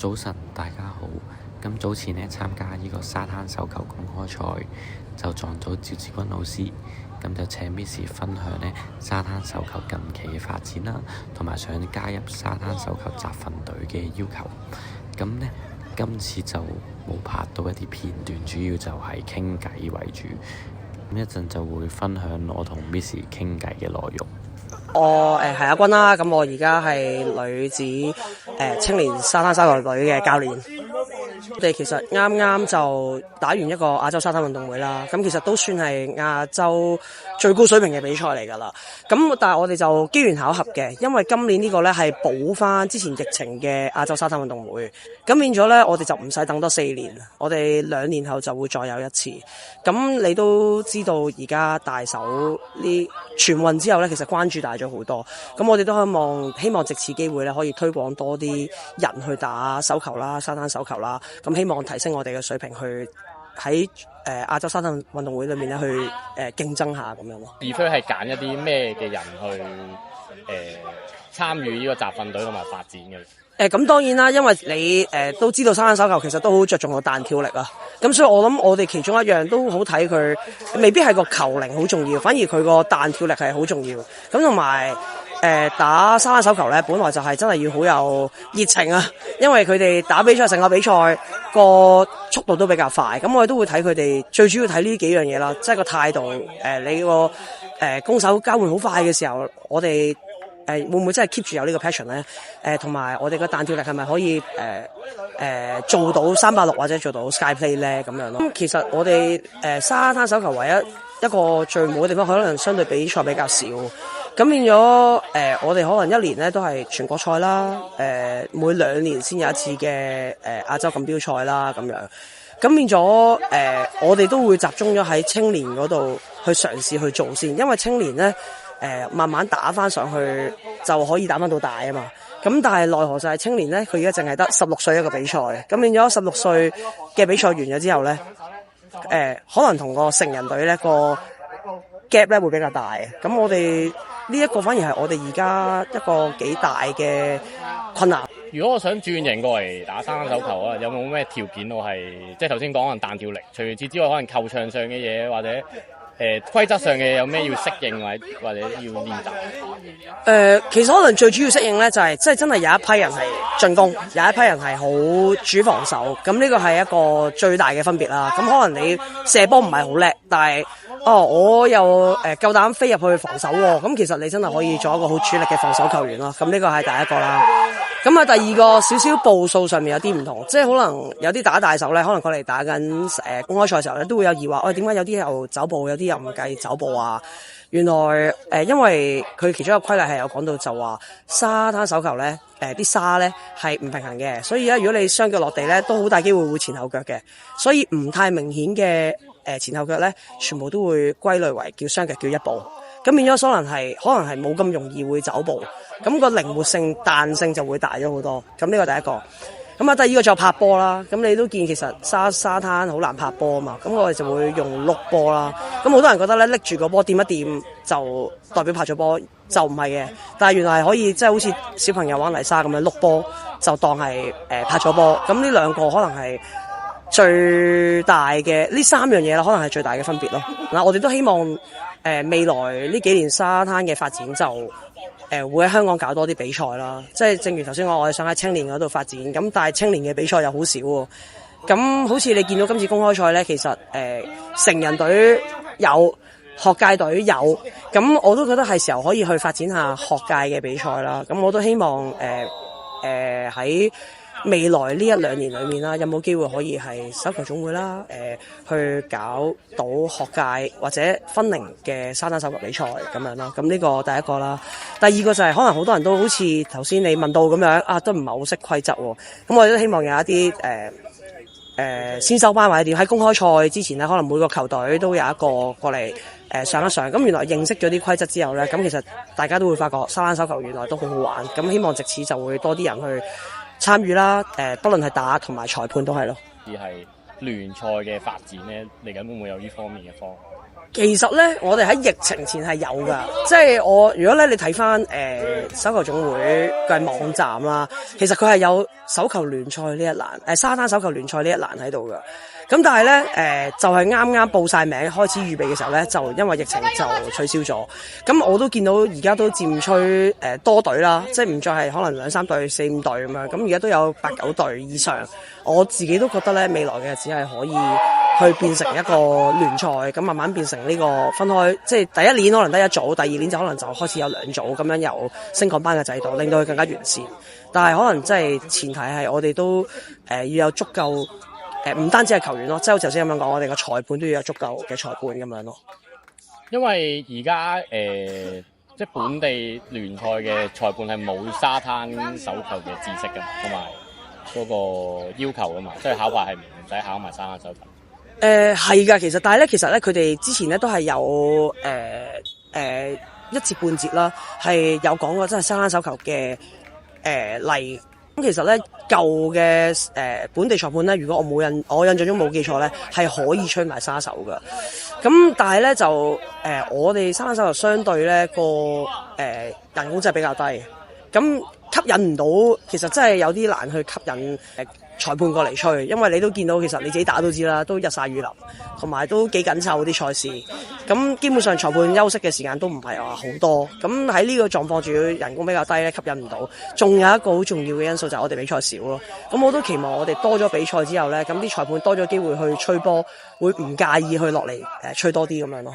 早晨，大家好。咁早前呢，參加呢個沙灘手球公開賽，就撞到趙志軍老師，咁就請 Miss 分享呢沙灘手球近期嘅發展啦，同埋想加入沙灘手球集訓隊嘅要求。咁呢，今次就冇拍到一啲片段，主要就係傾偈為主。咁一陣就會分享我同 Miss 傾偈嘅內容。我係阿君啦，咁我而家係女子青年沙灘手球隊嘅教練。我哋其實啱啱就打完一個亞洲沙灘運動會啦，咁其實都算係亞洲最高水平嘅比賽嚟㗎啦。咁但係我哋就機緣巧合嘅，因為今年呢個呢係補翻之前疫情嘅亞洲沙灘運動會，咁變咗呢，我哋就唔使等多4年，我哋2年後就會再有一次。咁你都知道而家大手呢全運之後呢，其實關注大咗好多。咁我哋都希望藉此機會呢，可以推廣多啲人去打手球啦、沙灘手球啦。咁希望提升我哋嘅水平，去喺亞洲沙灘運動會裏面咧去競爭下咁樣咯。而非係揀一啲咩嘅人去參與呢個集訓隊同埋發展嘅？咁當然啦，因為你都知道沙灘手球其實都好着重個彈跳力啊。咁所以我諗我哋其中一樣都好睇佢，未必係個球齡好重要，反而佢個彈跳力係好重要。咁同埋打沙灘手球咧，本來就係真係要好有熱情啊，因為佢哋打比賽成個比賽個速度都比較快。咁我哋都會睇佢哋，最主要睇呢幾樣嘢啦，即係個態度。你個攻守交換好快嘅時候，我哋會唔會真係 keep 住有呢個 passion 咧？同埋我哋個彈跳力係咪可以做到360或者做到 sky play 咧？咁樣咯。咁其實我哋沙灘手球唯一個最冇嘅地方，可能相對比賽比較少。咁變咗我哋可能1年咧都係全國賽啦，每2年先有一次嘅亞洲錦標賽啦咁樣。咁變咗我哋都會集中咗喺青年嗰度去嘗試去做先，因為青年咧慢慢打翻上去就可以打翻到大啊嘛。咁但係奈何就係青年咧，佢而家淨係得16歲一個比賽，咁變咗16歲嘅比賽完咗之後咧，可能同個成人隊咧個 gap 咧會比較大。咁我哋呢一個反而係我哋而家一個幾大嘅困難。如果我想轉型過嚟打沙灘手球啊，有冇咩條件我係即係頭先講可能彈跳力，除此之外可能球場上嘅嘢或者規則上嘅有咩要適應或者要練習？其實可能最主要適應咧就係即係真係有一批人係進攻，有一批人係好主防守。咁呢個係一個最大嘅分別啦。咁可能你射波唔係好叻，但係我又夠膽飛入去防守喎。咁其實你真係可以做一個好主力嘅防守球員咯。咁呢個係第一個啦。咁啊，第二個少少步數上面有啲唔同，即係可能有啲打大手咧，可能佢哋打緊公開賽嘅時候咧，都會有疑惑，點解有啲又走步，有啲又唔計走步啊？原來因為佢其中一個規例係有講到就話沙灘手球咧，啲沙咧係唔平衡嘅，所以如果你雙腳落地咧，都好大機會會前後腳嘅，所以唔太明顯嘅前後腳咧，全部都會歸類為叫雙腳叫一步。咁變咗可能係冇咁容易會走步，咁個靈活性彈性就會大咗好多。咁呢個第一個。咁啊，第二個就拍波啦。咁你都見其實沙灘好難拍波啊嘛。咁我哋就會用碌波啦。咁好多人覺得咧，拎住個波掂一掂就代表拍咗波，就唔係嘅。但係原來係可以即係好似小朋友玩泥沙咁樣碌波，就當係拍咗波。咁呢兩個可能係最大嘅呢3樣嘢啦，可能係最大嘅分別咯。嗱，我哋都希望未來呢幾年沙灘嘅發展就會喺香港搞多啲比賽啦。即係正如頭先我哋想喺青年嗰度發展，咁但係青年嘅比賽又好少喎。咁好似你見到今次公開賽呢，其實成人隊有，學界隊有，咁我都覺得係時候可以去發展下學界嘅比賽啦。咁我都希望喺未來呢1-2年裏面啦，有冇機會可以係手球總會啦，去搞到學界或者分齡嘅沙灘手球比賽咁樣啦。咁呢個第一個啦。第二個就係可能好多人都好似頭先你問到咁樣都唔係好識規則喎。咁我哋都希望有一啲先修班或者點喺公開賽之前咧，可能每個球隊都有一個過嚟上一上。咁原來認識咗啲規則之後咧，咁其實大家都會發覺沙灘手球原來都好好玩。咁希望藉此就會多啲人去參與啦，不論係打同埋裁判都係咯。而係聯賽嘅發展咧，嚟緊會唔會有呢方面嘅方其實咧，我哋喺疫情前係有噶，即係如果咧你睇翻手球總會嘅網站啦，其實佢係有手球聯賽呢一欄，沙灘手球聯賽呢一欄喺度噶。咁但係咧，就係啱啱報晒名開始預備嘅時候咧，就因為疫情就取消咗。咁我都見到而家都漸趨多隊啦，即係唔再係可能2、3隊、4、5隊咁樣。咁而家都有8、9隊以上。我自己都覺得咧，未來嘅日子係可以去變成一個聯賽，咁慢慢變成呢個分開，即係第一年可能得一組，第二年就可能就開始有2組咁樣有升降班嘅制度，令到佢更加完善。但係可能即係前提係我哋都要有足夠。唔單止係球員咯，即係好似頭先咁樣講，我哋個裁判都要有足夠嘅裁判咁樣咯。因為而家即係本地聯賽嘅裁判係冇沙灘手球嘅知識噶嘛，同埋嗰個要求噶嘛，即係考牌係唔使考埋沙灘手球。係㗎，其實但係咧，佢哋之前咧都係有一節半節啦，係有講過，即係沙灘手球嘅例。咁其實咧舊嘅本地裁判咧，如果我印象中冇記錯咧，係可以吹埋沙手噶。咁但係咧就我哋沙灘手球相對咧個人工真係比較低，咁吸引唔到，其實真係有啲難去吸引裁判過嚟吹，因為你都見到其實你自己打都知啦，都日曬雨淋，同埋都幾緊湊啲賽事。咁基本上裁判休息嘅時間都唔係話好多。咁喺呢個狀況，仲要人工比較低咧，吸引唔到。仲有一個好重要嘅因素就係我哋比賽少咯。咁我都期望我哋多咗比賽之後咧，咁啲裁判多咗機會去吹波，會唔介意去落嚟吹多啲咁樣咯。